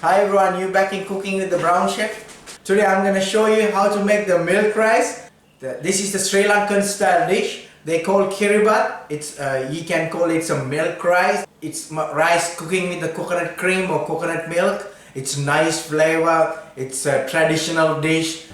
Hi everyone, you back in Cooking with the Brown Chef. Today I'm going to show you how to make the milk rice. This is the Sri Lankan style dish. They call Kiribath. You can call it some milk rice. It's rice cooking with the coconut cream or coconut milk. It's nice flavor. It's a traditional dish.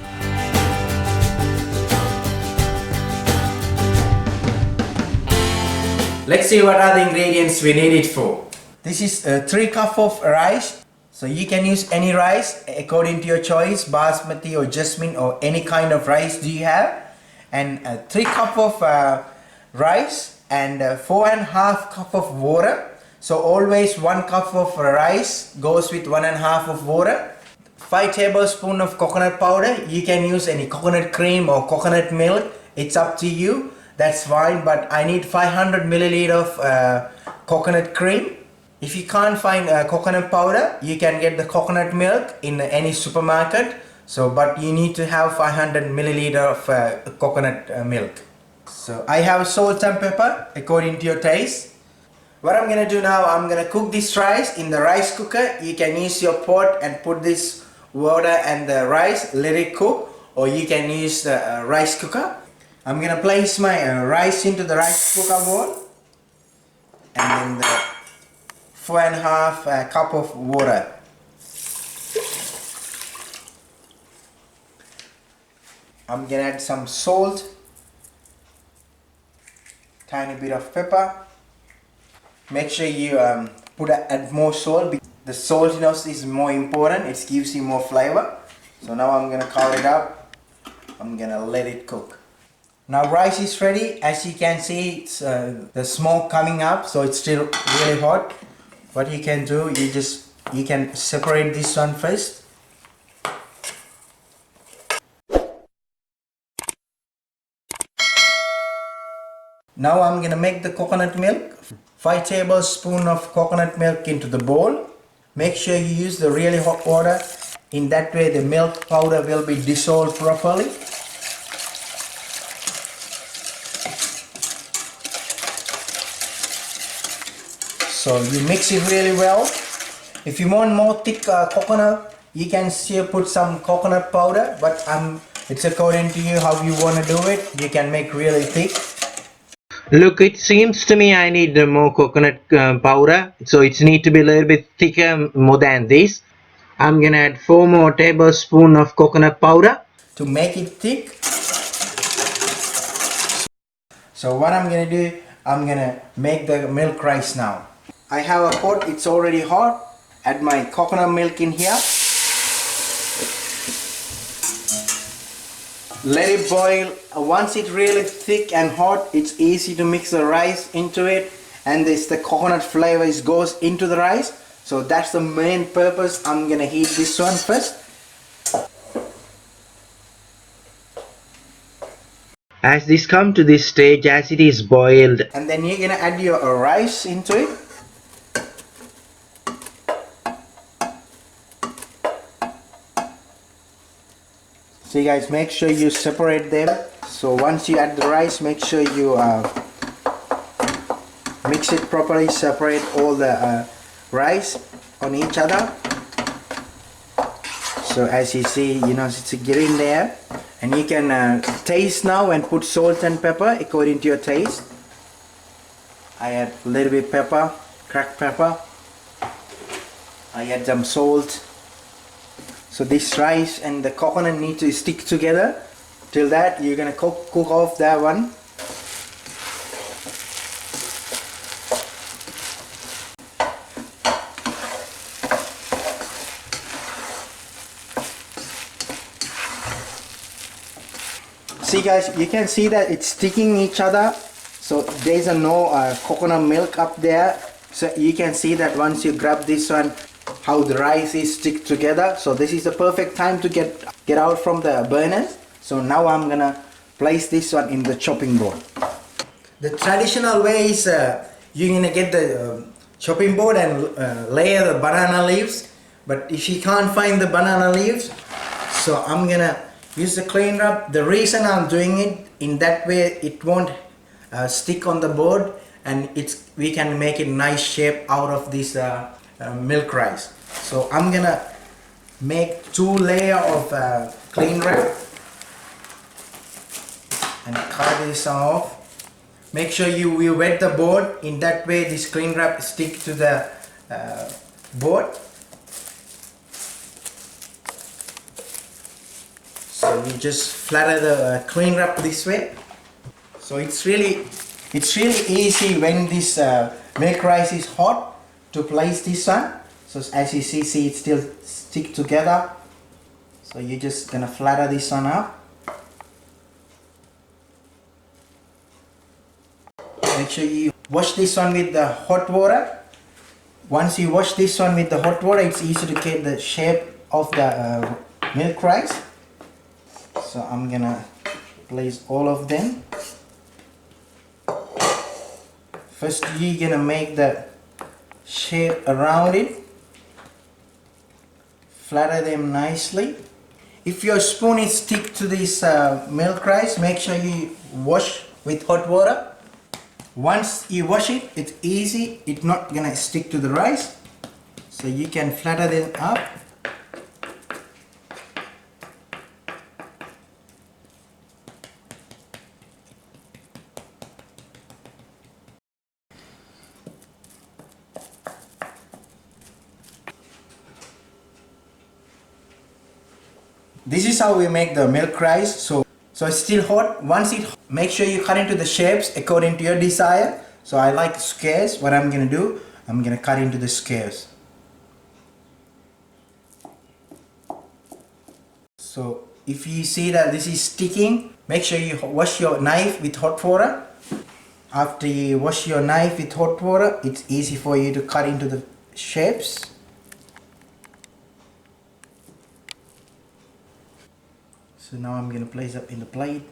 Let's see what are the ingredients we need it for. This is 3 cups of rice. So you can use any rice according to your choice, basmati or jasmine or any kind of rice do you have. And 3 cups of rice and 4.5 cups of water. So always 1 cup of rice goes with 1.5 of water. 5 tablespoons of coconut powder. You can use any coconut cream or coconut milk. It's up to you. That's fine, but I need 500 milliliters of coconut cream. If you can't find coconut powder, you can get the coconut milk in any supermarket. But you need to have 500 milliliters of coconut milk. So I have salt and pepper according to your taste. What I'm gonna do now, I'm gonna cook this rice in the rice cooker. You can use your pot and put this water and the rice, let it cook, or you can use the rice cooker. I'm gonna place my rice into the rice cooker bowl and then the 4.5 cup of water. I'm gonna add some salt, tiny bit of pepper. Make sure you add more salt. The saltiness is more important. It gives you more flavor. So now I'm gonna cover it up. I'm gonna let it cook. Now rice is ready. As you can see, it's the smoke coming up, so it's still really hot. What you can do, you can separate this one first. Now I'm gonna make the coconut milk. 5 tablespoons of coconut milk into the bowl. Make sure you use the really hot water. In that way the milk powder will be dissolved properly. So you mix it really well. If you want more thick coconut, you can still put some coconut powder, but it's according to you how you want to do it. You can make really thick. Look, it seems to me I need more coconut powder, so it needs to be a little bit thicker, more than this. I'm gonna add 4 more tablespoons of coconut powder to make it thick. So what I'm gonna do, I'm gonna make the milk rice now. I have a pot, it's already hot. Add my coconut milk in here. Let it boil. Once it's really thick and hot, it's easy to mix the rice into it, and the coconut flavor goes into the rice. So that's the main purpose. I'm gonna heat this one first. as this come to this stage, as it is boiled. And then you're gonna add your rice into it. So you guys, make sure you separate them. So once you add the rice, make sure you mix it properly, separate all the rice on each other. So as you see, it's green there, and you can taste now and put salt and pepper according to your taste. I add a little bit pepper, cracked pepper. I add some salt. So this rice and the coconut need to stick together. Till that, you're gonna cook off that one. See guys, you can see that it's sticking each other. So there's no coconut milk up there. So you can see that once you grab this one, how the rice is stick together. So this is the perfect time to get out from the burners. So now I'm gonna place this one in the chopping board. The traditional way is you're gonna get the chopping board and layer the banana leaves. But if you can't find the banana leaves, so I'm gonna use the clean wrap. The reason I'm doing it in that way, it won't stick on the board, and we can make a nice shape out of this milk rice. So I'm gonna make 2 layers of cling wrap and cut this off. Make sure you will wet the board, in that way this cling wrap stick to the board. So you just flatter the cling wrap this way. So it's really easy when this milk rice is hot to place this one. So as you see it still stick together. So you're just gonna flatter this one up. Make sure you wash this one with the hot water. Once you wash this one with the hot water, it's easy to get the shape of the milk rice. So I'm gonna place all of them. First you're gonna make the shape around it. Flatter them nicely. If your spoon is stick to this milk rice, make sure you wash with hot water. Once you wash it, it's easy, it's not gonna stick to the rice. So you can flatter them up. This is how we make the milk rice. So it's still hot. Once it make sure you cut into the shapes according to your desire. So I like squares. What I'm gonna do, I'm gonna cut into the squares. So if you see that this is sticking, make sure you wash your knife with hot water. After you wash your knife with hot water, it's easy for you to cut into the shapes. So now I'm gonna place up in the plate.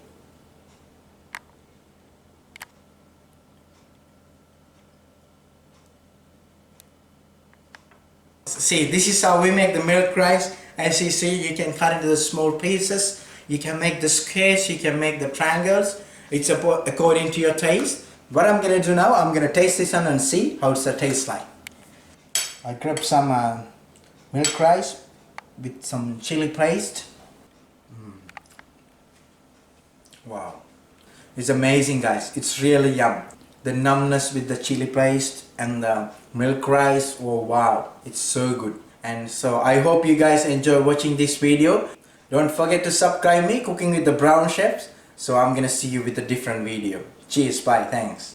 See, this is how we make the milk rice. As you see, you can cut into the small pieces. You can make the squares, you can make the triangles. It's according to your taste. What I'm gonna do now, I'm gonna taste this one and see how it's taste like. I grab some milk rice with some chili paste. Wow, it's amazing, guys. It's really yum. The numbness with the chili paste and the milk rice. Oh wow, it's so good. And so I hope you guys enjoy watching this video. Don't forget to subscribe me, Cooking with the Brown Chefs. So I'm gonna see you with a different video. Cheers, bye, thanks.